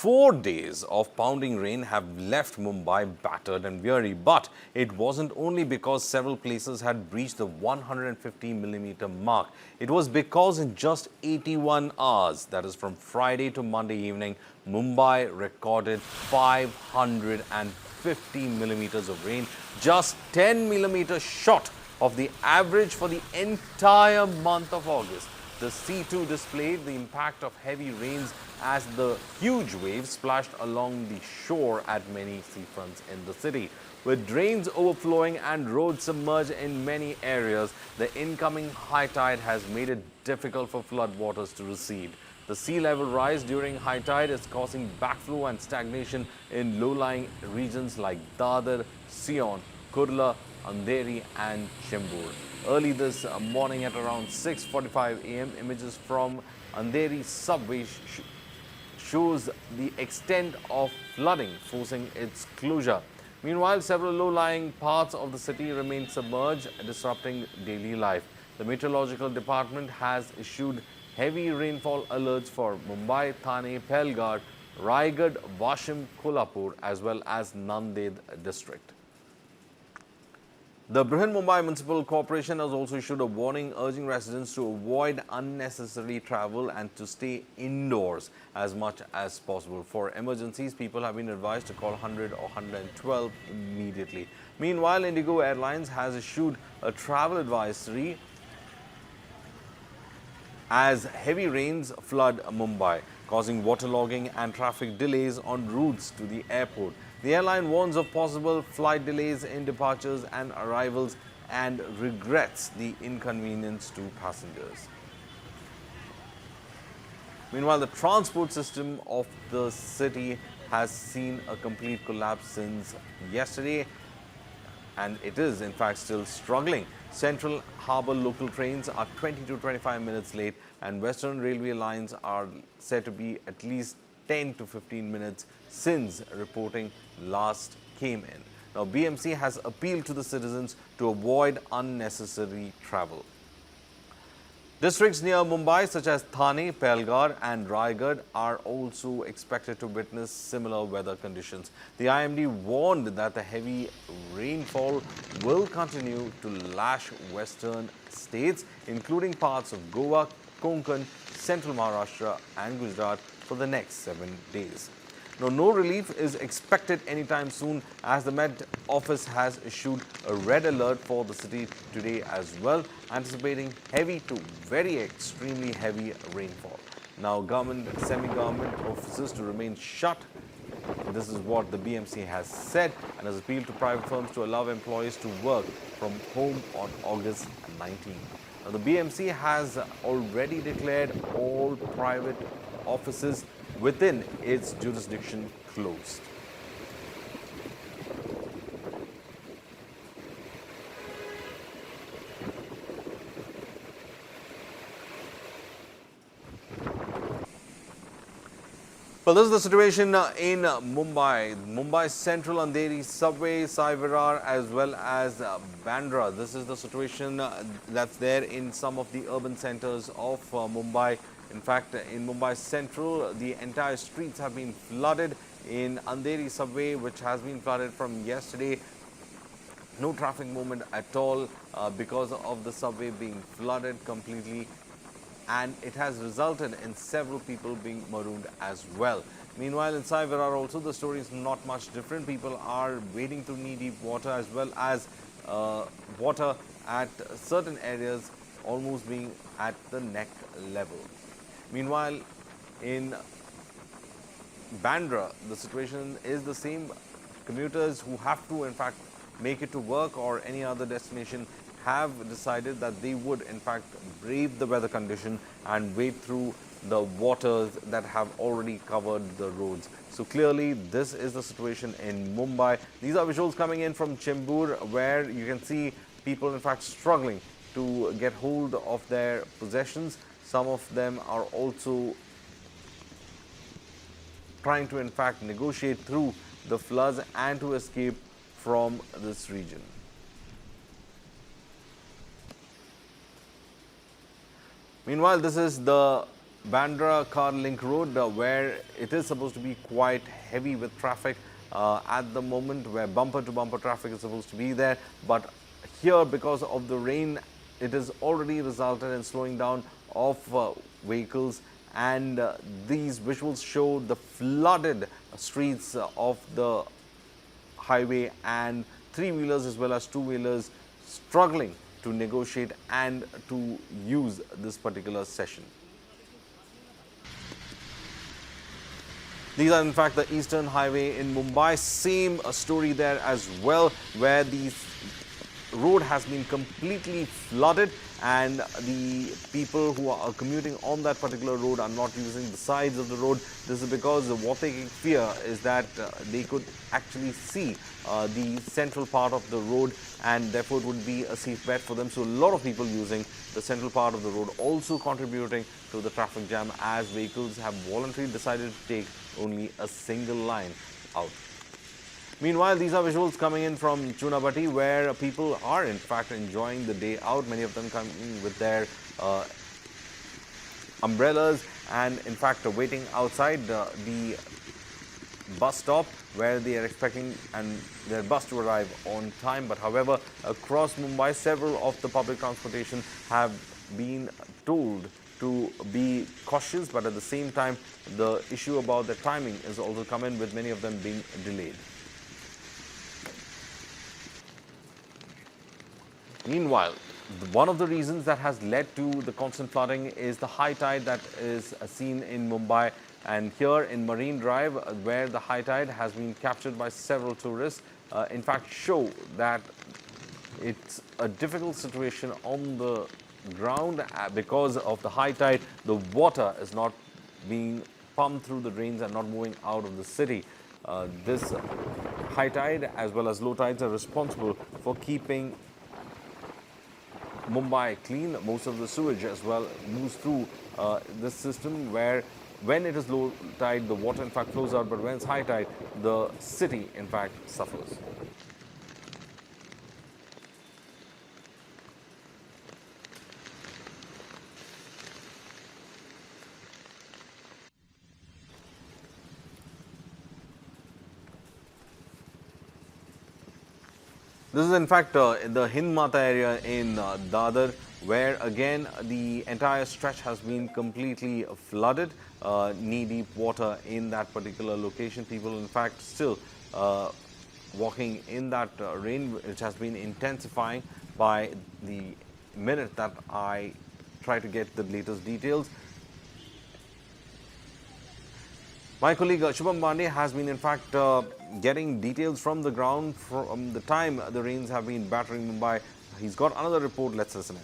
4 days of pounding rain have left Mumbai battered and weary, but it wasn't only because several places had breached the 150 mm mark. It was because in just 81 hours, that is from Friday to Monday evening, Mumbai recorded 550 millimeters of rain, just 10 millimeters short of the average for the entire month of August. The C2 displayed the impact of heavy rains as the huge waves splashed along the shore at many seafronts in the city. With drains overflowing and roads submerged in many areas, the incoming high tide has made it difficult for floodwaters to recede. The sea level rise during high tide is causing backflow and stagnation in low-lying regions like Dadar, Sion, Kurla, Andheri and Chembur. Early this morning at around 6:45 a.m., images from Andheri subway shows the extent of flooding forcing its closure. Meanwhile, several low-lying parts of the city remain submerged, disrupting daily life. The meteorological department has issued heavy rainfall alerts for Mumbai, Thane, Pahalgad, Raigad, Washim, Kolhapur as well as Nanded district. The Mumbai Municipal Corporation has also issued a warning urging residents to avoid unnecessary travel and to stay indoors as much as possible. For emergencies, people have been advised to call 100 or 112 immediately. Meanwhile, Indigo Airlines has issued a travel advisory as heavy rains flood Mumbai, causing waterlogging and traffic delays on routes to the airport. The airline warns of possible flight delays in departures and arrivals and regrets the inconvenience to passengers. Meanwhile, the transport system of the city has seen a complete collapse since yesterday, and it is in fact still struggling. Central Harbour local trains are 20 to 25 minutes late, and Western Railway lines are said to be at least 10 to 15 minutes since reporting last came in. Now, BMC has appealed to the citizens to avoid unnecessary travel. Districts near Mumbai such as Thane, Pahalgad and Raigad are also expected to witness similar weather conditions. The IMD warned that the heavy rainfall will continue to lash western states, including parts of Goa, Konkan, central Maharashtra and Gujarat for the next 7 days. Now, no relief is expected anytime soon as the Met Office has issued a red alert for the city today as well, anticipating heavy to very extremely heavy rainfall. Now, semi-government offices to remain shut. This is what the BMC has said and has appealed to private firms to allow employees to work from home on August 19. Now, the BMC has already declared all private offices within its jurisdiction closed. Well, this is the situation in Mumbai. Mumbai Central Andheri subway, Sai Virar as well as Bandra. This is the situation that's there in some of the urban centers of Mumbai. In fact, in Mumbai Central, the entire streets have been flooded. In Andheri subway, which has been flooded from yesterday, no traffic movement at all because of the subway being flooded completely. And it has resulted in several people being marooned as well. Meanwhile, in Sai Virar also, the story is not much different. People are wading through knee-deep water as well as water at certain areas almost being at the neck level. Meanwhile, in Bandra, the situation is the same. Commuters who have to, in fact, make it to work or any other destination have decided that they would, in fact, brave the weather condition and wade through the waters that have already covered the roads. So clearly, this is the situation in Mumbai. These are visuals coming in from Chembur, where you can see people, in fact, struggling to get hold of their possessions. Some of them are also trying to, in fact, negotiate through the floods and to escape from this region. Meanwhile, this is the Bandra-Kurla Link Road, where it is supposed to be quite heavy with traffic at the moment, where bumper-to-bumper traffic is supposed to be there. But here, because of the rain, it has already resulted in slowing down of vehicles, and these visuals show the flooded streets of the highway, and three-wheelers as well as two-wheelers struggling to negotiate and to use this particular session. These are in fact the Eastern Highway in Mumbai. Same story there as well, where the road has been completely flooded, and the people who are commuting on that particular road are not using the sides of the road. This is because what they fear is that they could actually see the central part of the road, and therefore it would be a safe bet for them. So a lot of people using the central part of the road, also contributing to the traffic jam, as vehicles have voluntarily decided to take only a single line out. Meanwhile, these are visuals coming in from Chunabati, where people are in fact enjoying the day out. Many of them coming with their umbrellas and in fact waiting outside the bus stop, where they are expecting their bus to arrive on time. But however, across Mumbai, several of the public transportation have been told to be cautious, but at the same time, the issue about the timing is also come in, with many of them being delayed. Meanwhile, one of the reasons that has led to the constant flooding is the high tide that is seen in Mumbai, and here in Marine Drive, where the high tide has been captured by several tourists, in fact show that it's a difficult situation on the ground because of the high tide. The water is not being pumped through the drains and not moving out of the city. This high tide as well as low tides are responsible for keeping Mumbai clean. Most of the sewage as well moves through this system, where when it is low tide, the water in fact flows out, but when it's high tide, the city in fact suffers. This is in fact the Hind Mata area in Dadar, where again the entire stretch has been completely flooded, knee-deep water in that particular location. People in fact still walking in that rain, which has been intensifying by the minute that I try to get the latest details. My colleague Shubham Pandey has been in fact getting details from the ground from the time the rains have been battering Mumbai. He's got another report. Let's listen in.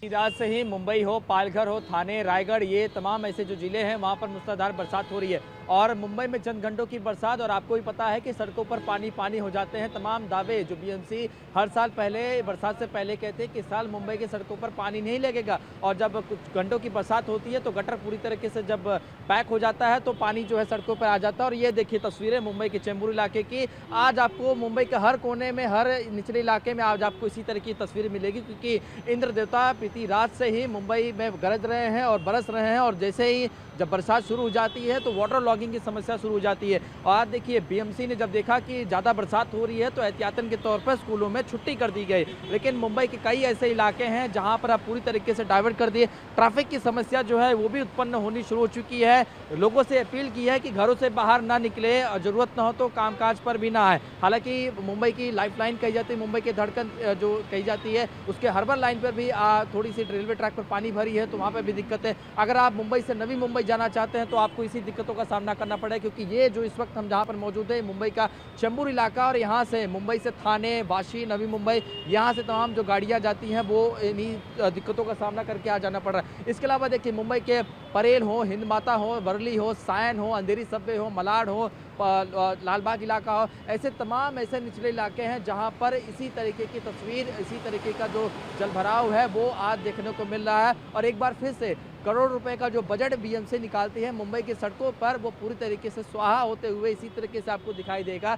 रात से ही मुंबई हो, पालघर हो, थाने, रायगढ़, ये तमाम ऐसे जो जिले हैं वहाँ पर मूसलाधार बरसात हो रही है। और मुंबई में चंद घंटों की बरसात, और आपको भी पता है कि सड़कों पर पानी पानी हो जाते हैं। तमाम दावे जो बीएमसी हर साल पहले बरसात से पहले कहते हैं कि इस साल मुंबई के सड़कों पर पानी नहीं लगेगा, और जब कुछ घंटों की बरसात होती है तो गटर पूरी तरीके से जब पैक हो जाता है तो पानी जो है सड़कों पर आ जाता है। और ये देखिए तस्वीरें मुंबई के चेंबूर इलाके की। आज आपको मुंबई के हर कोने में, हर निचले इलाके में आज आपको इसी तरह की तस्वीर मिलेगी, क्योंकि इंद्र देवता बीती रात से ही मुंबई में गरज रहे हैं और बरस रहे हैं, और जैसे ही जब बरसात शुरू हो जाती है तो वाटर लॉगिंग की समस्या शुरू हो जाती है। और आज देखिए बीएमसी ने जब देखा कि ज़्यादा बरसात हो रही है तो एहतियातन के तौर पर स्कूलों में छुट्टी कर दी गई, लेकिन मुंबई के कई ऐसे इलाके हैं जहां पर अब पूरी तरीके से डाइवर्ट कर दिए। ट्रैफिक की समस्या जो है वो भी उत्पन्न होनी शुरू हो चुकी है। लोगों से अपील की है कि घरों से बाहर ना निकले, ज़रूरत ना हो तो कामकाज पर भी ना आए। हालांकि मुंबई की लाइफलाइन कही जाती है, मुंबई की धड़कन जो कही जाती है, उसके हार्बर लाइन पर भी थोड़ी सी रेलवे ट्रैक पर पानी भरी है, तो वहाँ पर भी दिक्कत है। अगर आप मुंबई से नवी मुंबई जाना चाहते हैं तो आपको इसी दिक्कतों का सामना करना पड़ेगा, क्योंकि ये जो इस वक्त हम जहाँ पर मौजूद है मुंबई का चेंबूर इलाका, और यहाँ से मुंबई से थाने, वाशी, नवी मुंबई, यहाँ से तमाम जो गाड़ियाँ जाती हैं वो इन्हीं दिक्कतों का सामना करके आ जाना पड़ रहा है। इसके अलावा देखिए मुंबई के परेल हो, हिंद माता हो, वर्ली हो, सायन हो, अंधेरी सबवे हो, मलाड हो, लालबाग इलाका हो, ऐसे तमाम ऐसे निचले इलाके हैं जहां पर इसी तरीके की तस्वीर, इसी तरीके का जो जलभराव है वो आज देखने को मिल रहा है। और एक बार फिर से करोड़ रुपए का जो बजट बीएमसी निकालती है मुंबई की सड़कों पर, वो पूरी तरीके से स्वाहा होते हुए इसी तरीके से आपको दिखाई देगा।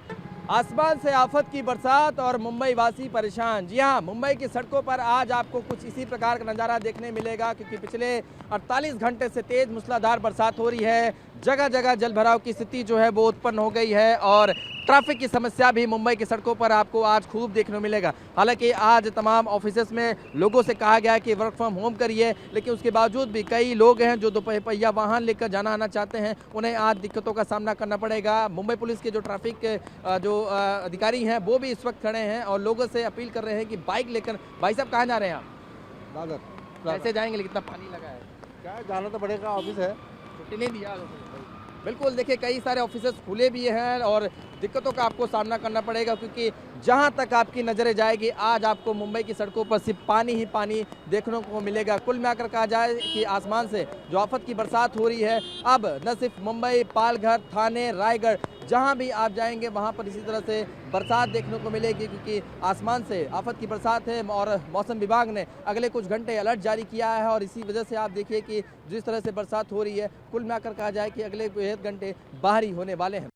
आसमान से आफत की बरसात और मुंबई वासी परेशान। जी हाँ, मुंबई की सड़कों पर आज आपको कुछ इसी प्रकार का नज़ारा देखने मिलेगा, क्योंकि पिछले 48 घंटे से तेज मूसलाधार बरसात हो रही है। जगह जगह जल भराव की स्थिति जो है वो उत्पन्न हो गई है और ट्रैफिक की समस्या भी मुंबई की सड़कों पर आपको आज खूब देखने को मिलेगा। हालांकि आज तमाम ऑफिसेस में लोगों से कहा गया है कि वर्क फ्रॉम होम करिए, लेकिन उसके बावजूद भी कई लोग हैं जो दोपहिया वाहन लेकर जाना आना चाहते हैं, उन्हें आज दिक्कतों का सामना करना पड़ेगा। मुंबई पुलिस के जो ट्रैफिक के अधिकारी हैं वो भी इस वक्त खड़े हैं और लोगों से अपील कर रहे हैं कि बाइक लेकर। भाई साहब, कहाँ जा रहे हैं आप? दादर कैसे जाएंगे? लेकिन इतना पानी लगा है, क्या है, जाना तो पड़ेगा, ऑफिस है। छुट्टी नहीं दिया। बिल्कुल, देखिए कई सारे ऑफिसेस खुले भी हैं और दिक्कतों का आपको सामना करना पड़ेगा, क्योंकि जहां तक आपकी नज़रें जाएगी आज आपको मुंबई की सड़कों पर सिर्फ पानी ही पानी देखने को मिलेगा। कुल मिलाकर कहा जाए कि आसमान से जो आफत की बरसात हो रही है, अब न सिर्फ मुंबई, पालघर, थाने, रायगढ़, जहां भी आप जाएंगे वहां पर इसी तरह से बरसात देखने को मिलेगी, क्योंकि आसमान से आफत की बरसात है और मौसम विभाग ने अगले कुछ घंटे अलर्ट जारी किया है। और इसी वजह से आप देखिए कि जिस तरह से बरसात हो रही है, कुल मिलाकर कहा जाए कि अगले कुछ घंटे बाहरी होने वाले हैं।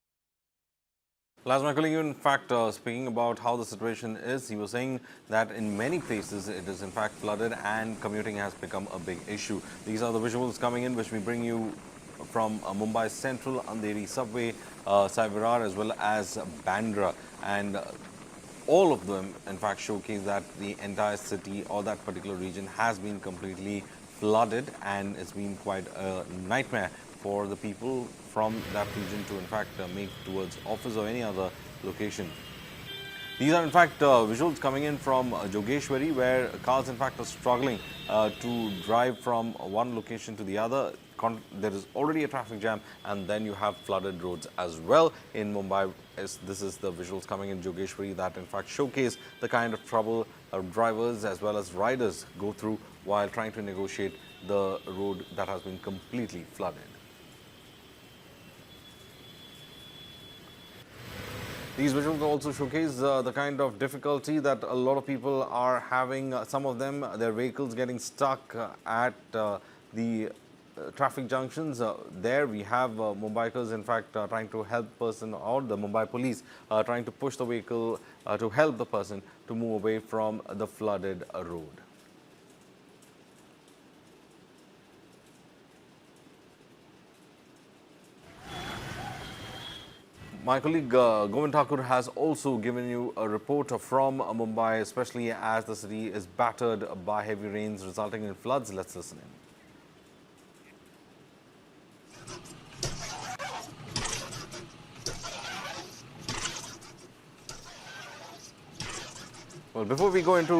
Last, my colleague, in fact, speaking about how the situation is, he was saying that in many places it is in fact flooded and commuting has become a big issue. These are the visuals coming in, which we bring you from Mumbai Central, Andheri subway, Virar, as well as Bandra. And all of them, in fact, showcase that the entire city or that particular region has been completely flooded, and it's been quite a nightmare for the people from that region to in fact make towards office or any other location. These are in fact visuals coming in from Jogeshwari, where cars in fact are struggling to drive from one location to the other. There is already a traffic jam, and then you have flooded roads as well in Mumbai. This is the visuals coming in Jogeshwari that in fact showcase the kind of trouble drivers as well as riders go through while trying to negotiate the road that has been completely flooded. These visuals also showcase the kind of difficulty that a lot of people are having. Some of them, their vehicles getting stuck at the traffic junctions. There we have Mumbaikars in fact trying to help person, or the Mumbai police trying to push the vehicle to help the person to move away from the flooded road. My colleague Govind Thakur has also given you a report from Mumbai, especially as the city is battered by heavy rains resulting in floods. Let's listen in. Well, before we go into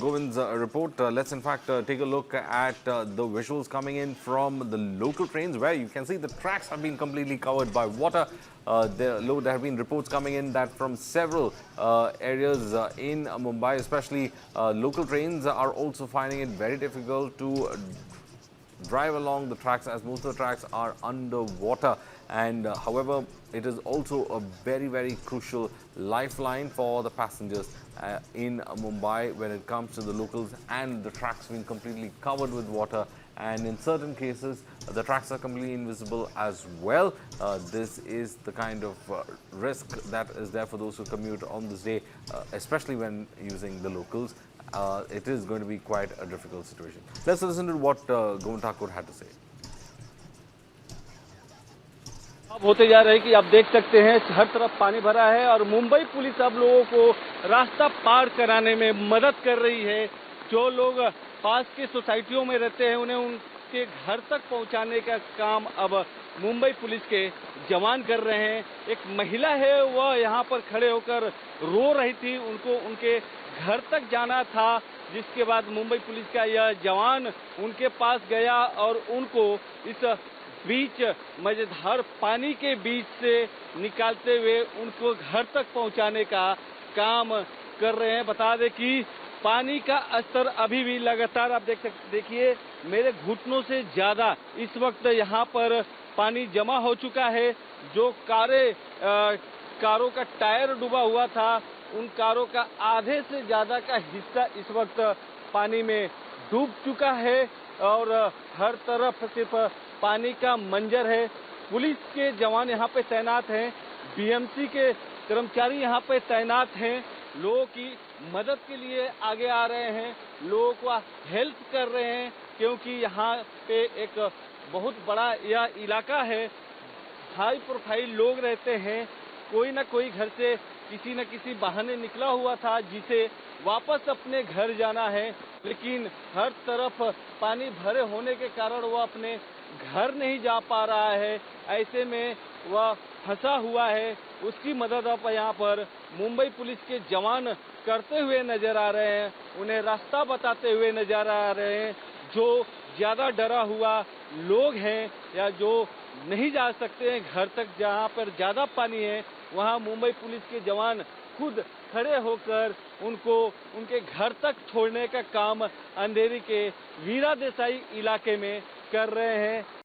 Govind's report, let's in fact take a look at the visuals coming in from the local trains, where you can see the tracks have been completely covered by water. There have been reports coming in that from several areas in Mumbai, especially local trains, are also finding it very difficult to drive along the tracks, as most of the tracks are underwater. And however, it is also a very, very crucial lifeline for the passengers in Mumbai when it comes to the locals, and the tracks being completely covered with water, and in certain cases the tracks are completely invisible as well. This is the kind of risk that is there for those who commute on this day, especially when using the locals. It is going to be quite a difficult situation. Let's listen to what Govind Thakur had to say. अब होते जा रहे हैं कि आप देख सकते हैं हर तरफ पानी भरा है और मुंबई पुलिस अब लोगों को रास्ता पार कराने में मदद कर रही है। जो लोग पास के सोसाइटियों में रहते हैं उन्हें उनके घर तक पहुंचाने का काम अब मुंबई पुलिस के जवान कर रहे हैं। एक महिला है, वह यहां पर खड़े होकर रो रही थी, उनको उनके घर तक जाना था, जिसके बाद मुंबई पुलिस का यह जवान उनके पास गया और उनको इस बीच मजेदार पानी के बीच से निकालते हुए उनको घर तक पहुंचाने का काम कर रहे हैं। बता दें कि पानी का स्तर अभी भी लगातार आप देखिए मेरे घुटनों से ज्यादा इस वक्त यहां पर पानी जमा हो चुका है। जो कारों का टायर डूबा हुआ था, उन कारों का आधे से ज्यादा का हिस्सा इस वक्त पानी में डूब चुका है और हर तरफ सिर्फ पानी का मंजर है। पुलिस के जवान यहाँ पे तैनात हैं। बीएमसी के कर्मचारी यहाँ पे तैनात हैं, लोगों की मदद के लिए आगे आ रहे हैं, लोगों को हेल्प कर रहे हैं, क्योंकि यहाँ पे एक बहुत बड़ा यह इलाका है, हाई प्रोफाइल लोग रहते हैं, कोई ना कोई घर से किसी न किसी बहाने निकला हुआ था जिसे वापस अपने घर जाना है, लेकिन हर तरफ पानी भरे होने के कारण वह अपने घर नहीं जा पा रहा है। ऐसे में वह फंसा हुआ है, उसकी मदद अब यहाँ पर मुंबई पुलिस के जवान करते हुए नजर आ रहे हैं, उन्हें रास्ता बताते हुए नजर आ रहे हैं। जो ज्यादा डरा हुआ लोग हैं या जो नहीं जा सकते हैं घर तक, जहाँ पर ज्यादा पानी है, वहाँ मुंबई पुलिस के जवान खुद खड़े होकर उनको उनके घर तक छोड़ने का काम अंधेरी के वीरा देसाई इलाके में कर रहे हैं।